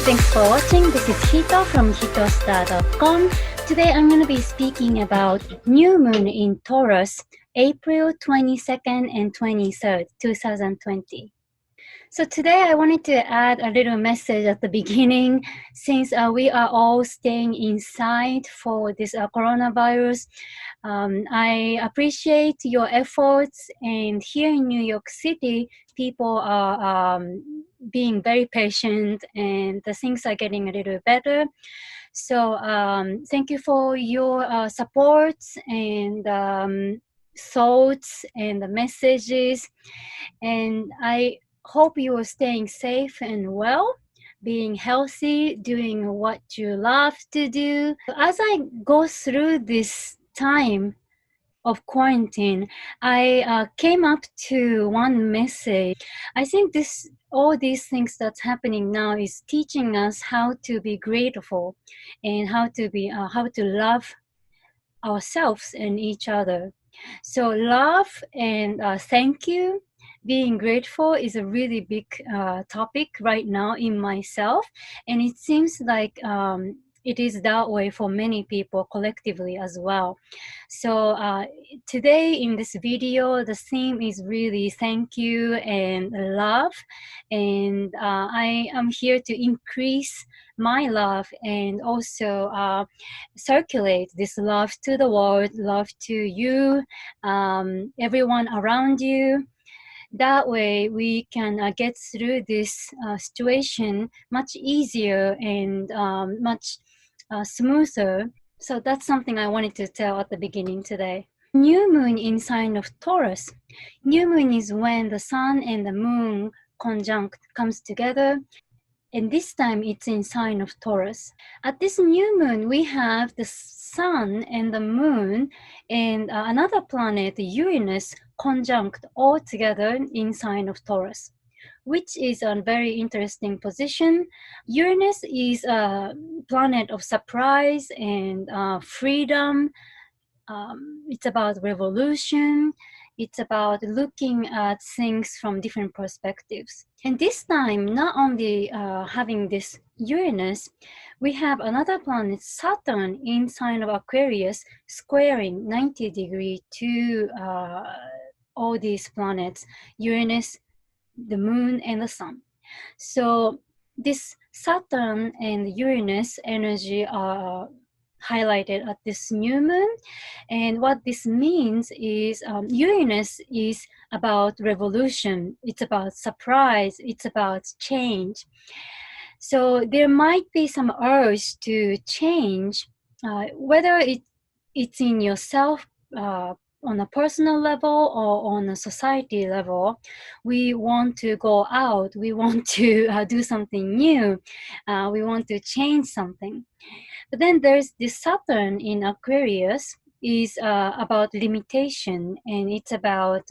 thanks for watching. This is Hito from HITOSTAR.com. Today I'm going to be speaking about new moon in Taurus, April 22nd and 23rd, 2020. So today I wanted to add a little message at the beginning. Since we are all staying inside for this coronavirus, I appreciate your efforts, and here in New York City, people are being very patient and the things are getting a little better. So thank you for your support and thoughts and the messages, and I hope you are staying safe and well, being healthy, doing what you love to do. As I go through this time of quarantine, I came up to one message. I think all these things that's happening now is teaching us how to be grateful and how to love ourselves and each other. So love and thank you, being grateful is a really big topic right now in myself, and it seems like it is that way for many people collectively as well. So today in this video, the theme is really thank you and love, and I am here to increase my love and also circulate this love to the world, love to you, everyone around you. That way we can get through this situation much easier and much smoother. So that's something I wanted to tell at the beginning today. New moon in sign of Taurus. New moon is when the sun and the moon conjunct comes together, and this time it's in sign of Taurus. At this new moon, we have the sun and the moon and another planet, Uranus, conjunct all together in sign of Taurus, which is a very interesting position. Uranus is a planet of surprise and freedom. It's about revolution. It's about looking at things from different perspectives. And this time, not only having this Uranus, we have another planet, Saturn, in sign of Aquarius, squaring 90 degrees to all these planets, Uranus, the moon, and the sun. So this Saturn and Uranus energy are highlighted at this new moon, and what this means is Uranus is about revolution, it's about surprise, it's about change. So there might be some urge to change, whether it's in yourself on a personal level or on a society level. We want to go out, we want to do something new, we want to change something. But then there's this Saturn in Aquarius is about limitation, and it's about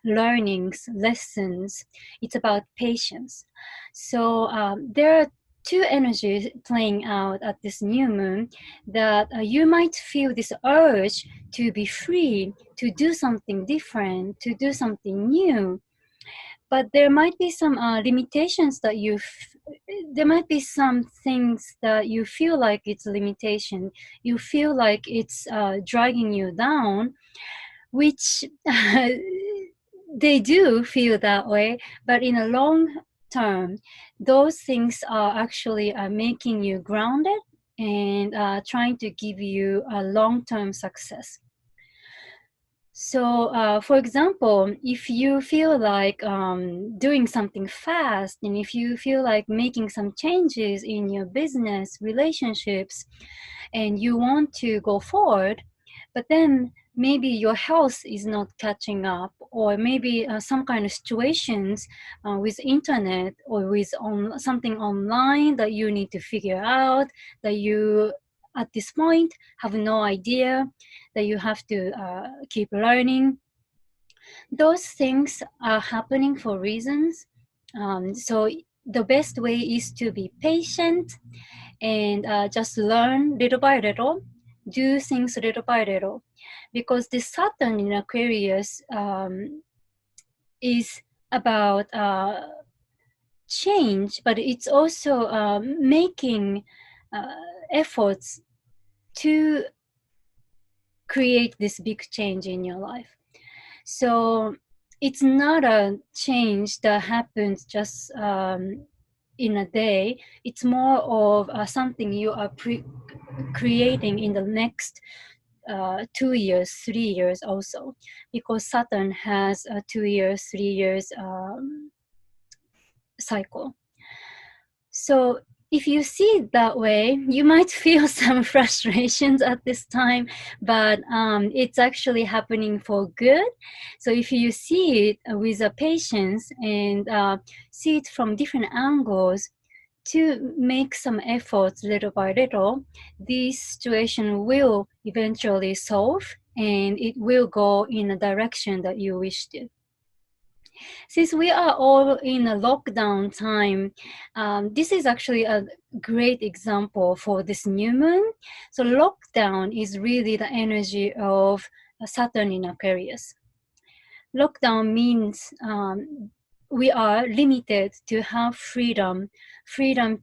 learnings, lessons. It's about patience. So there are two energies playing out at this new moon that you might feel this urge to be free, to do something different, to do something new. But there might be some limitations that there might be some things that you feel like it's a limitation. You feel like it's dragging you down, which they do feel that way. But in a long term, those things are actually making you grounded and trying to give you a long-term success. So, for example, if you feel like doing something fast, and if you feel like making some changes in your business, relationships, and you want to go forward, but then maybe your health is not catching up, or maybe some kind of situations with internet or with something online that you need to figure out, that you at this point have no idea, that you have to keep learning. Those things are happening for reasons. So the best way is to be patient and just learn little by little, do things little by little, because the Saturn in Aquarius is about change, but it's also making efforts to create this big change in your life. So it's not a change that happens just in a day. It's more of something you are creating in the next 2 years, 3 years also, because Saturn has a 2 years, 3 years cycle. So if you see it that way, you might feel some frustrations at this time, but it's actually happening for good. So if you see it with a patience and see it from different angles, to make some efforts little by little, this situation will eventually solve and it will go in a direction that you wish to. Since we are all in a lockdown time, this is actually a great example for this new moon. So lockdown is really the energy of Saturn in Aquarius. Lockdown means we are limited to have freedom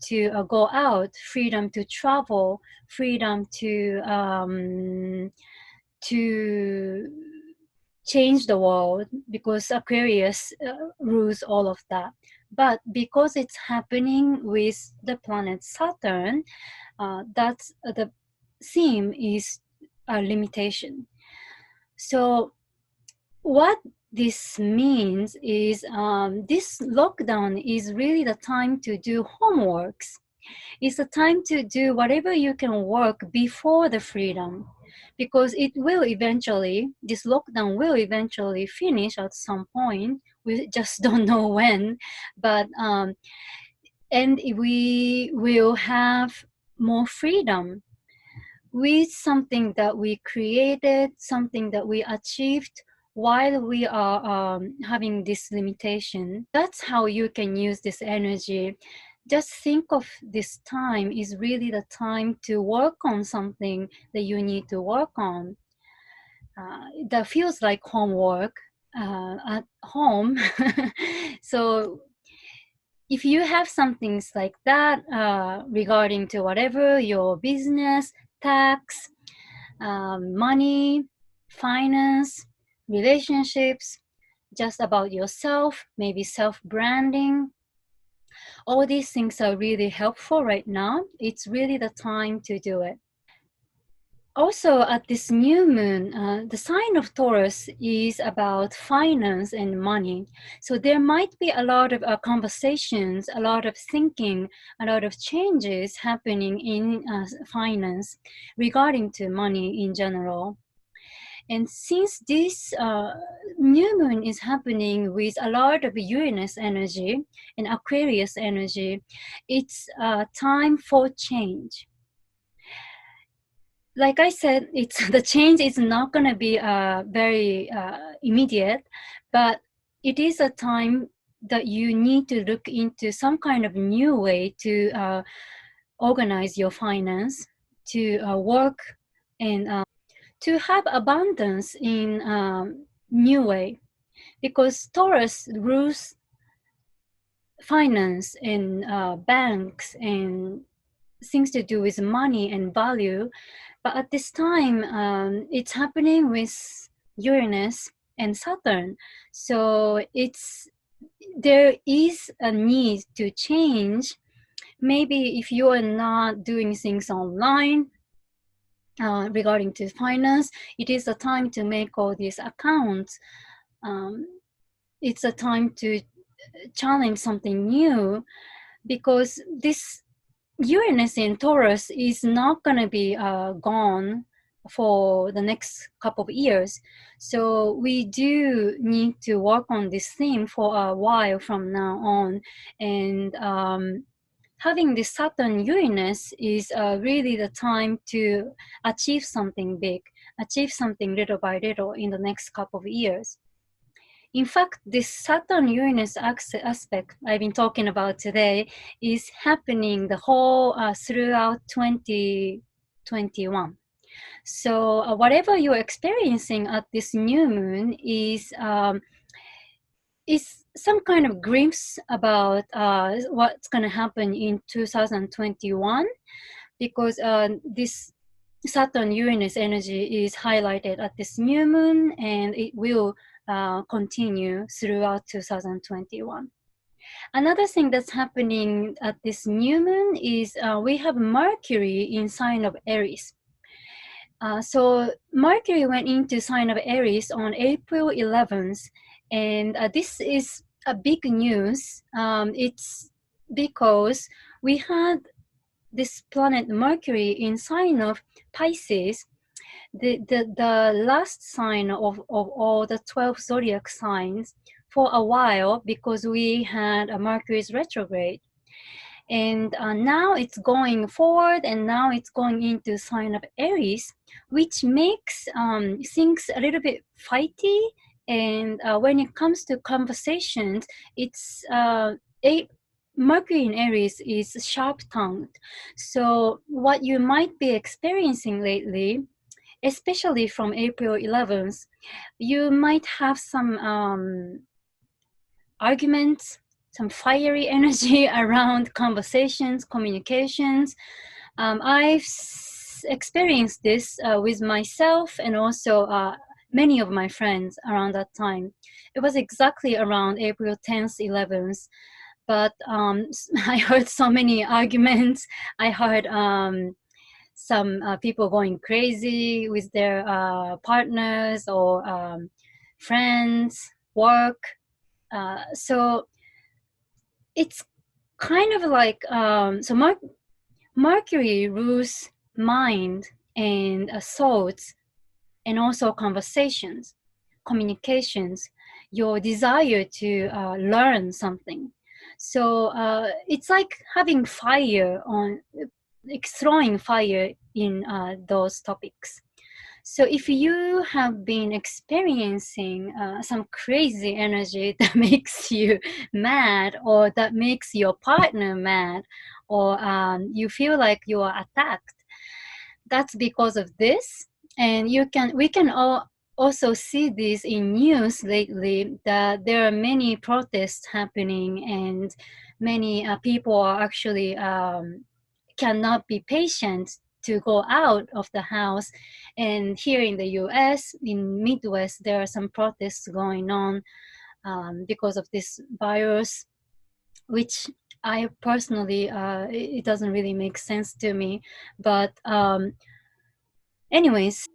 to go out, freedom to travel, freedom to change the world, because Aquarius rules all of that. But because it's happening with the planet Saturn, that's the theme is a limitation. So what this means is this lockdown is really the time to do homeworks. It's a time to do whatever you can work before the freedom, because it will eventually, this lockdown will eventually finish at some point. We just don't know when, but and we will have more freedom with something that we created, something that we achieved while we are having this limitation. That's how you can use this energy. Just think of this time is really the time to work on something that you need to work on. That feels like homework at home. So if you have some things like that regarding to whatever, your business, tax, money, finance, relationships, just about yourself, maybe self-branding, all these things are really helpful right now. It's really the time to do it. Also, at this new moon, the sign of Taurus is about finance and money. So there might be a lot of conversations, a lot of thinking, a lot of changes happening in finance regarding to money in general. And since this new moon is happening with a lot of Uranus energy and Aquarius energy, it's time for change. Like I said, it's the change is not going to be very immediate, but it is a time that you need to look into some kind of new way to organize your finance, to work and to have abundance in new way, because Taurus rules finance and banks and things to do with money and value. But at this time, it's happening with Uranus and Saturn. So there is a need to change. Maybe if you are not doing things online regarding to finance, it is a time to make all these accounts. It's a time to challenge something new, because this Uranus in Taurus is not going to be gone for the next couple of years. So we do need to work on this theme for a while from now on. And having this Saturn Uranus is really the time to achieve something big, achieve something little by little in the next couple of years. In fact, this Saturn-Uranus aspect I've been talking about today is happening the whole throughout 2021. So whatever you're experiencing at this new moon is it's some kind of glimpse about what's going to happen in 2021, because this Saturn-Uranus energy is highlighted at this new moon, and it will continue throughout 2021. Another thing that's happening at this new moon is we have Mercury in sign of Aries. So Mercury went into sign of Aries on April 11th, and this is a big news. It's because we had this planet Mercury in sign of Pisces, the last sign of all the 12 zodiac signs for a while, because we had a Mercury's retrograde. And now it's going forward, and now it's going into sign of Aries, which makes things a little bit fighty. And when it comes to conversations, it's Mercury in Aries is sharp-tongued. So what you might be experiencing lately, especially from April 11th, you might have some arguments, some fiery energy around conversations, communications. I've experienced this with myself and also many of my friends around that time. It was exactly around April 10th, 11th. But I heard so many arguments. I heard some people going crazy with their partners or friends, work. So it's kind of like, so Mercury rules mind and thoughts, and also conversations, communications, your desire to learn something. So it's like having fire on, throwing fire in those topics. So if you have been experiencing some crazy energy that makes you mad, or that makes your partner mad, or you feel like you are attacked, that's because of this. And we can also see this in news lately, that there are many protests happening, and many people are actually cannot be patient to go out of the house. And here in the US, in Midwest, there are some protests going on because of this virus, which I personally, it doesn't really make sense to me. But anyways,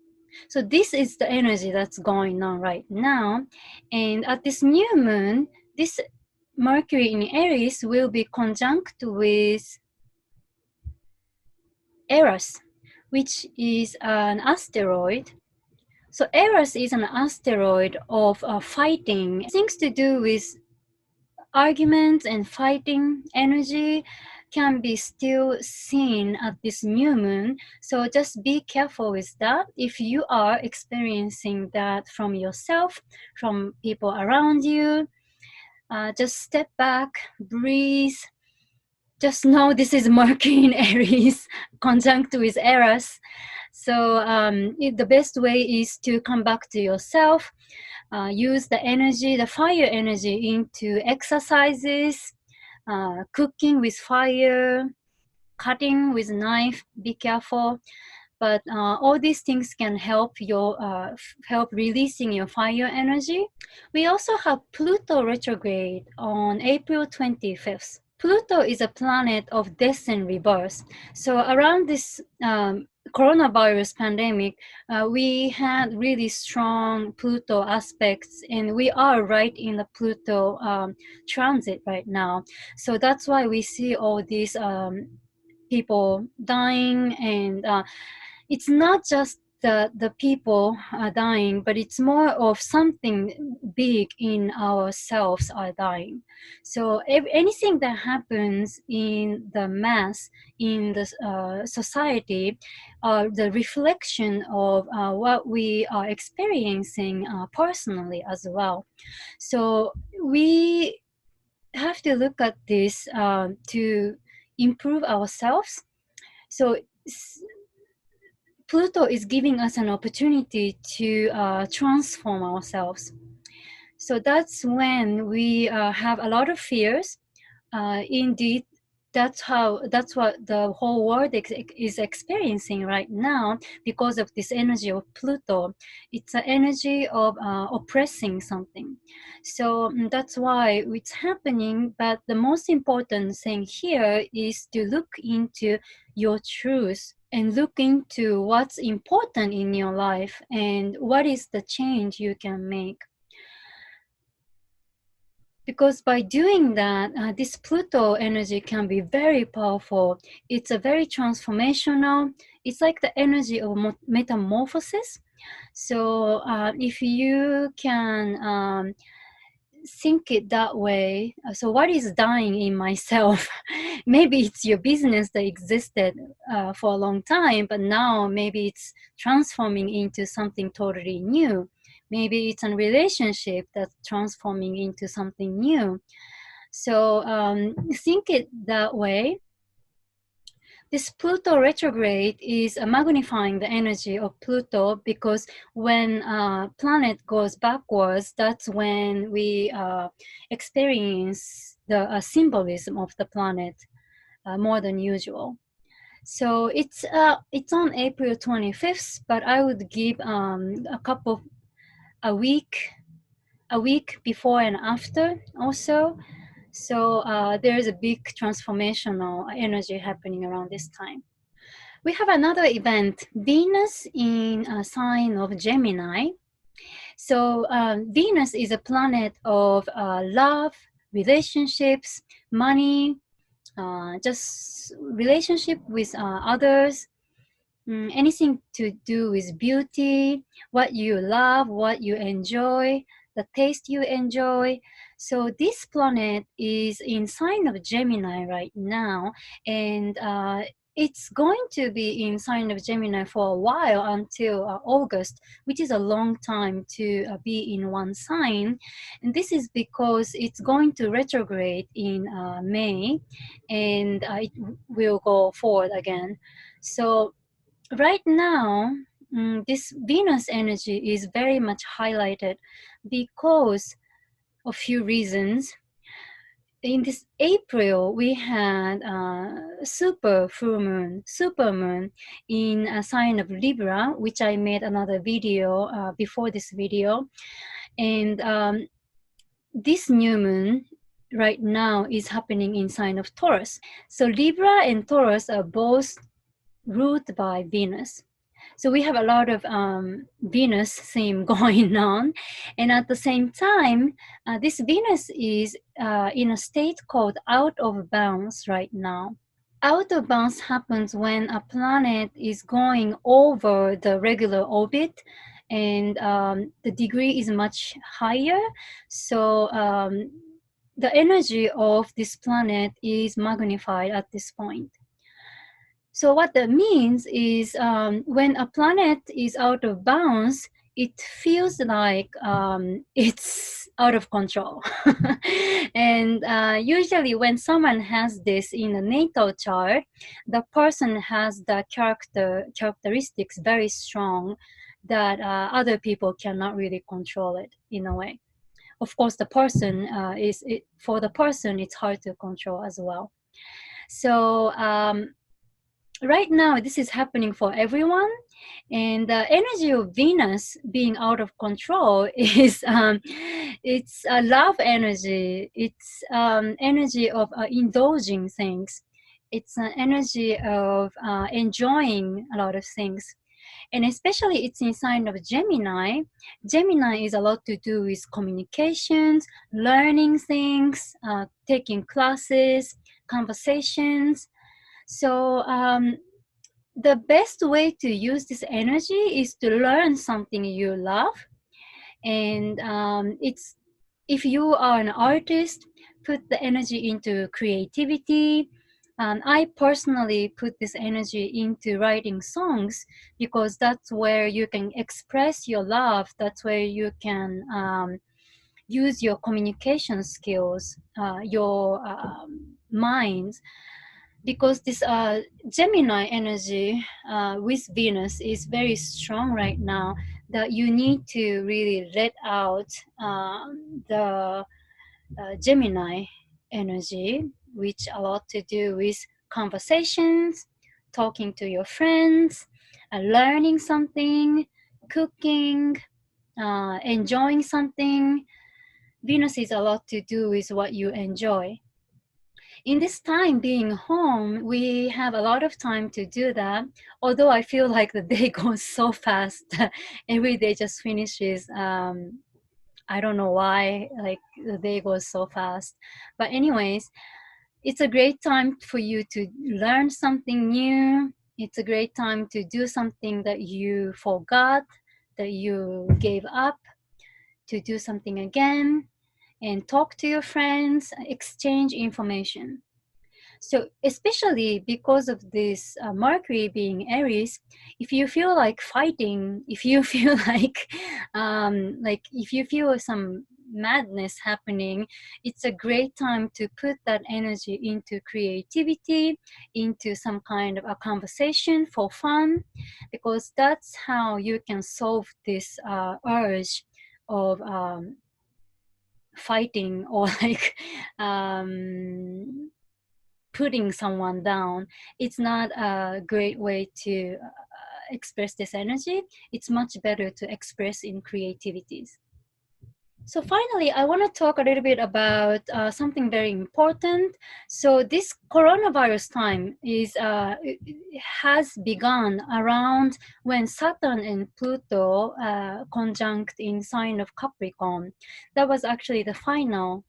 so this is the energy that's going on right now. And at this new moon, this Mercury in Aries will be conjunct with Eros, which is an asteroid. So Eros is an asteroid of fighting, things to do with arguments and fighting energy can be still seen at this new moon. So just be careful with that. If you are experiencing that from yourself, from people around you, just step back, breathe. Just know this is Mercury in Aries conjunct with Eros. So the best way is to come back to yourself, use the energy, the fire energy, into exercises, cooking with fire, cutting with knife. Be careful. But all these things can help help releasing your fire energy. We also have Pluto retrograde on April 25th. Pluto is a planet of death and rebirth. So around this coronavirus pandemic, we had really strong Pluto aspects, and we are right in the Pluto transit right now. So that's why we see all these people dying, and it's not just the people are dying, but it's more of something big in ourselves are dying. So anything that happens in the mass, in the society, the reflection of what we are experiencing personally as well. So we have to look at this to improve ourselves. So Pluto is giving us an opportunity to transform ourselves. So that's when we have a lot of fears. Indeed, that's what the whole world is experiencing right now because of this energy of Pluto. It's an energy of oppressing something. So that's why it's happening. But the most important thing here is to look into your truth and look into what's important in your life and what is the change you can make. Because by doing that, this Pluto energy can be very powerful. It's a very transformational. It's like the energy of metamorphosis. So if you can think it that way, so what is dying in myself? Maybe it's your business that existed for a long time, but now maybe it's transforming into something totally new. Maybe it's a relationship that's transforming into something new. So think it that way. This Pluto retrograde is magnifying the energy of Pluto, because when a planet goes backwards, that's when we experience the symbolism of the planet more than usual. So it's on April 25th, but I would give a week before and after also. So there's a big transformational energy happening around this time. We have another event, Venus in a sign of Gemini. So Venus is a planet of love, relationships, money, just relationship with others, anything to do with beauty, what you love, what you enjoy, the taste you enjoy. So this planet is in sign of Gemini right now, and it's going to be in sign of Gemini for a while until August, which is a long time to be in one sign. And this is because it's going to retrograde in May, and it will go forward again. So right now, this Venus energy is very much highlighted because of few reasons. In this April, we had supermoon in a sign of Libra, which I made another video before this video. And this new moon right now is happening in sign of Taurus. So Libra and Taurus are both ruled by Venus. So we have a lot of Venus theme going on. And at the same time, this Venus is in a state called out of bounds right now. Out of bounds happens when a planet is going over the regular orbit, and the degree is much higher. So the energy of this planet is magnified at this point. So what that means is when a planet is out of bounds, it feels like it's out of control. And usually when someone has this in a natal chart, the person has the characteristics very strong that other people cannot really control it in a way. Of course, for the person, it's hard to control as well. So right now, this is happening for everyone, and the energy of Venus being out of control is it's a love energy. It's energy of indulging things. It's an energy of enjoying a lot of things. And especially it's in sign of Gemini. Gemini is a lot to do with communications, learning things, taking classes, conversations. So the best way to use this energy is to learn something you love. And it's if you are an artist, put the energy into creativity. I personally put this energy into writing songs because that's where you can express your love. That's where you can use your communication skills, your minds. Because this Gemini energy with Venus is very strong right now. that you need to really let out the Gemini energy, which a lot to do with conversations, talking to your friends, learning something, cooking, enjoying something. Venus is a lot to do with what you enjoy. In this time being home, we have a lot of time to do that. Although I feel like the day goes so fast, every day just finishes. I don't know why, like the day goes so fast. But anyways, it's a great time for you to learn something new. It's a great time to do something that you forgot, that you gave up, to do something again, and talk to your friends, exchange information. So especially because of this Mercury being Aries, if you feel like fighting, if you feel like if you feel some madness happening, it's a great time to put that energy into creativity, into some kind of a conversation for fun, because that's how you can solve this urge of fighting or like putting someone down. It's not a great way to express this energy. It's much better to express in creativities. So finally, I want to talk a little bit about something very important. So this coronavirus time has begun around when Saturn and Pluto conjunct in sign of Capricorn. That was actually the final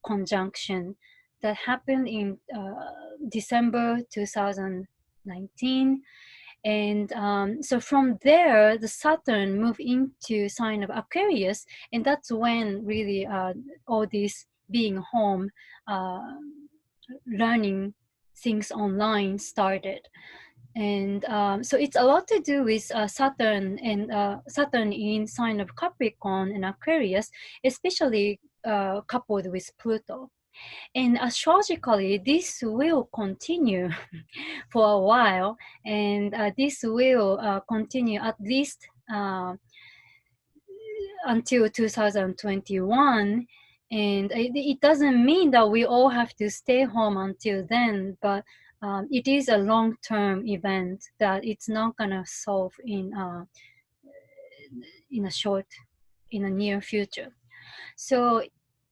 conjunction that happened in December 2019. And so from there, the Saturn moved into sign of Aquarius, and that's when really all this being home, learning things online started. And so it's a lot to do with Saturn and Saturn in sign of Capricorn and Aquarius, especially coupled with Pluto. And astrologically, this will continue for a while, and this will continue at least until 2021. And it doesn't mean that we all have to stay home until then, but it is a long-term event that it's not gonna solve in a near future. So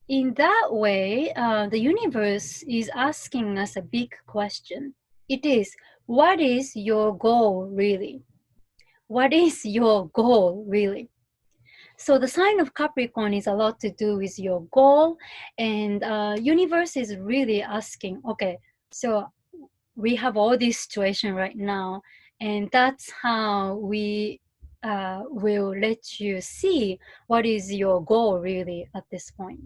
in that way, the universe is asking us a big question. It is, what is your goal really? What is your goal really? So the sign of Capricorn is a lot to do with your goal, and universe is really asking, okay, so we have all this situation right now, and that's how we will let you see what is your goal really at this point.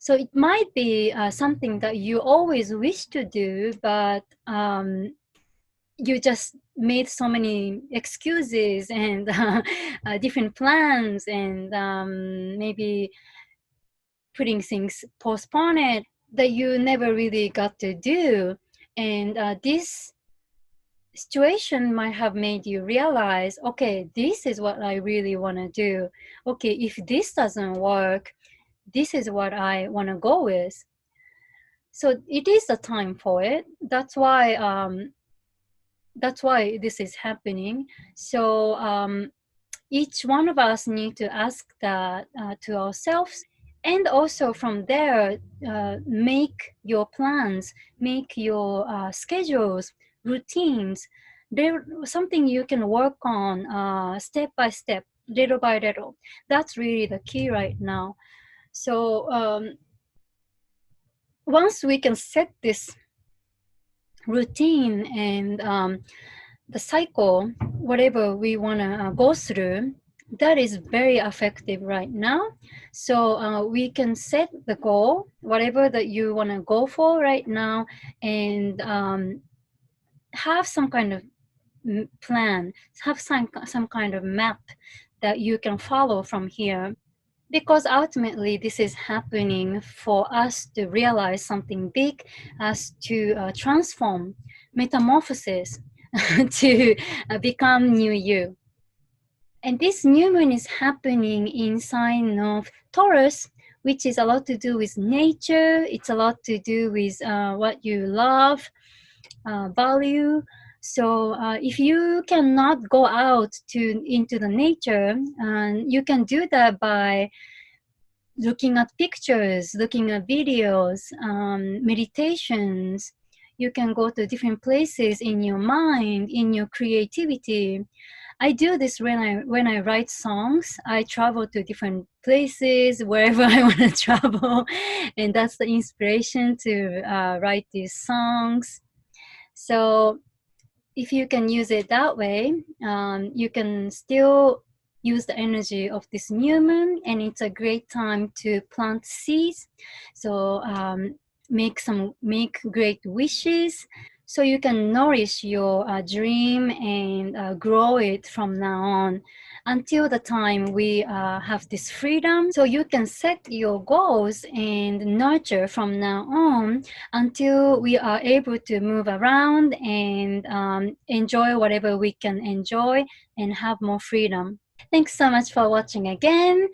So it might be something that you always wish to do, but you just made so many excuses and different plans, and maybe putting things postpone it that you never really got to do. And this situation might have made you realize, okay, this is what I really want to do. Okay, if this doesn't work, this is what I want to go with. So it is the time for it. That's why this is happening. So each one of us need to ask that to ourselves, and also from there make your plans, make your schedules, routines. There something you can work on step by step, little by little. That's really the key right now. So once we can set this routine and the cycle, whatever we want to go through, that is very effective right now. So we can set the goal, whatever that you want to go for right now, and have some kind of plan, have some kind of map that you can follow from here. Because ultimately this is happening for us to realize something big, as to transform, metamorphosis, to become new you. And this new moon is happening in sign of Taurus, which is a lot to do with nature. It's a lot to do with what you love, value. So if you cannot go out into the nature, you can do that by looking at pictures, looking at videos, meditations. You can go to different places in your mind, in your creativity. I do this when I write songs. I travel to different places wherever I want to travel, and that's the inspiration to write these songs. So if you can use it that way, you can still use the energy of this new moon, and it's a great time to plant seeds. So make great wishes, so you can nourish your dream and grow it from now on until the time we have this freedom. So you can set your goals and nurture from now on until we are able to move around and enjoy whatever we can enjoy and have more freedom. Thanks so much for watching again.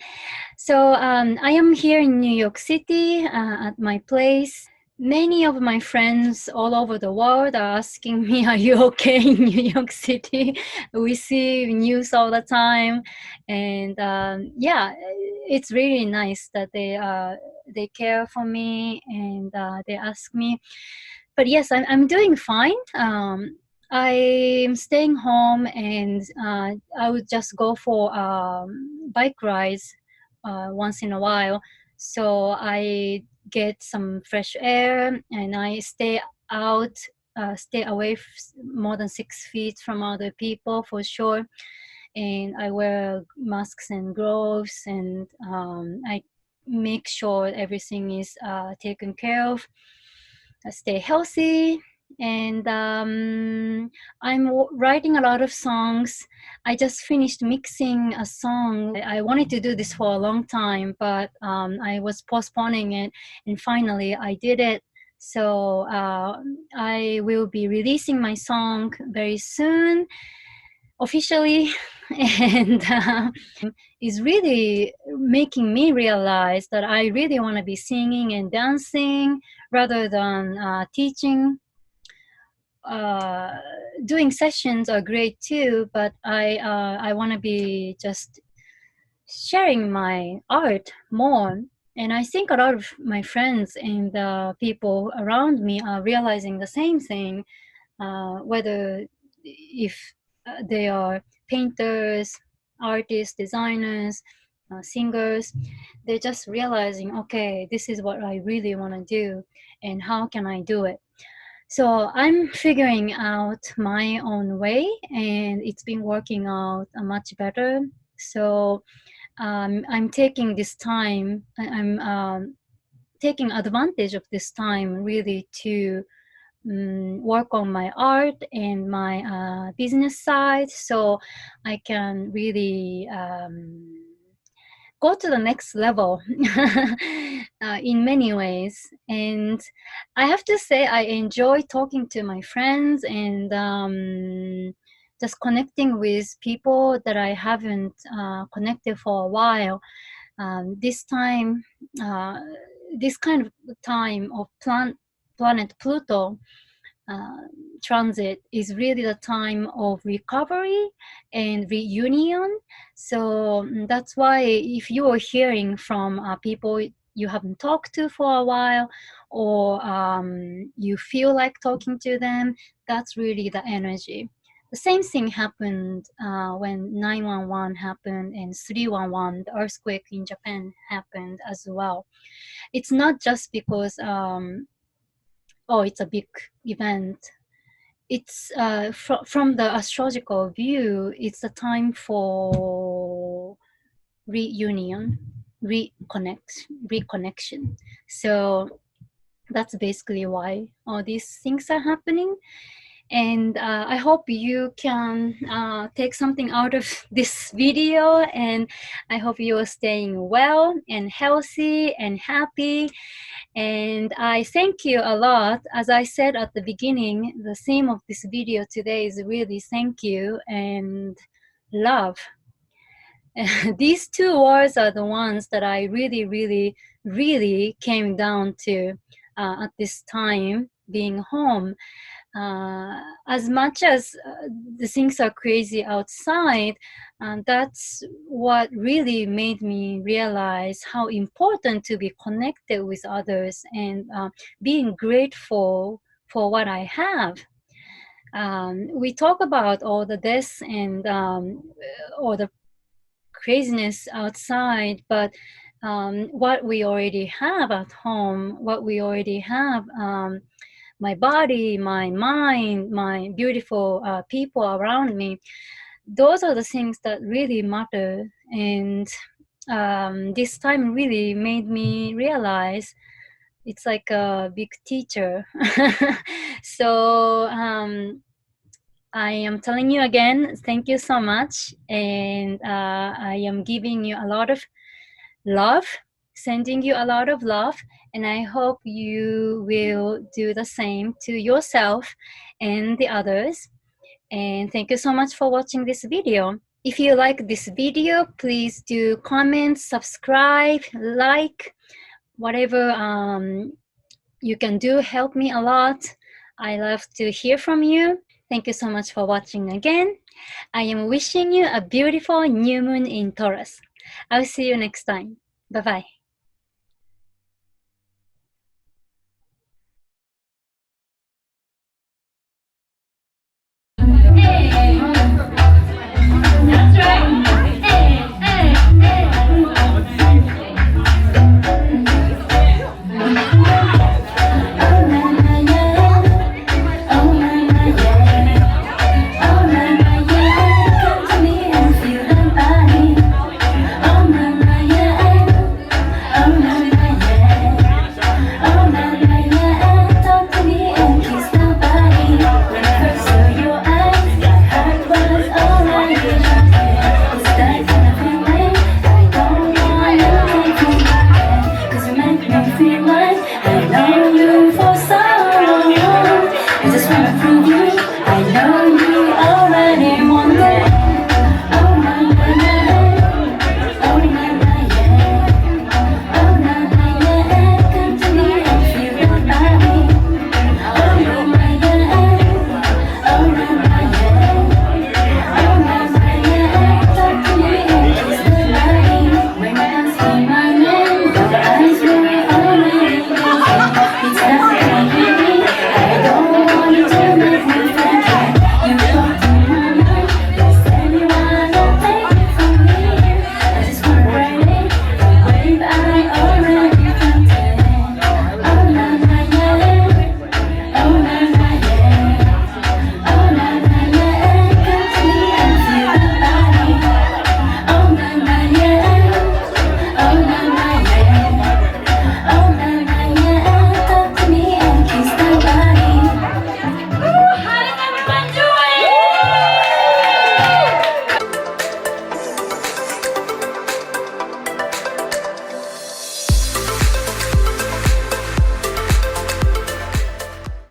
So I am here in New York City at my place. Many of my friends all over the world are asking me, are you okay in New York City? We see news all the time. And yeah, it's really nice that they care for me and they ask me. But yes, I'm doing fine. I'm staying home and I would just go for bike rides once in a while. So I get some fresh air and I stay out, stay away more than 6 feet from other people for sure. And I wear masks and gloves and I make sure everything is taken care of. I stay healthy, and I'm writing a lot of songs. I just finished mixing a song. I wanted to do this for a long time, but I was postponing it, and finally I did it. So I will be releasing my song very soon, officially, and is really making me realize that I really want to be singing and dancing rather than teaching. Doing sessions are great too, but I want to be just sharing my art more. And I think a lot of my friends and the people around me are realizing the same thing, whether if they are painters, artists, designers, singers. They're just realizing, okay, this is what I really want to do, and how can I do it? So I'm figuring out my own way, and it's been working out much better. So I'm taking this time, I'm taking advantage of this time really to work on my art and my business side, so I can really go to the next level in many ways. And I have to say, I enjoy talking to my friends and just connecting with people that I haven't connected for a while. This time, this kind of time of planet Pluto uh, transit is really the time of recovery and reunion. So that's why if you are hearing from people you haven't talked to for a while, or you feel like talking to them, that's really the energy. The same thing happened when 911 happened and 311, the earthquake in Japan, happened as well. It's not just because oh, it's a big event. It's from the astrological view, it's a time for reunion, reconnection. So that's basically why all these things are happening. And I hope you can take something out of this video, and I hope you are staying well and healthy and happy. And I thank you a lot. As I said at the beginning, the theme of this video today is really thank you and love. These two words are the ones that I really, really, really came down to at this time being home. As much as the things are crazy outside, that's what really made me realize how important to be connected with others and being grateful for what I have. We talk about all the deaths and all the craziness outside, but what we already have at home, what we already have, my body, my mind, my beautiful people around me, those are the things that really matter. And this time really made me realize it's like a big teacher. So I am telling you again, thank you so much. And I am giving you a lot of love, sending you a lot of love. And I hope you will do the same to yourself and the others. And thank you so much for watching this video. If you like this video, please do comment, subscribe, like, whatever you can do, help me a lot. I love to hear from you. Thank you so much for watching again. I am wishing you a beautiful new moon in Taurus. I'll see you next time. Bye-bye.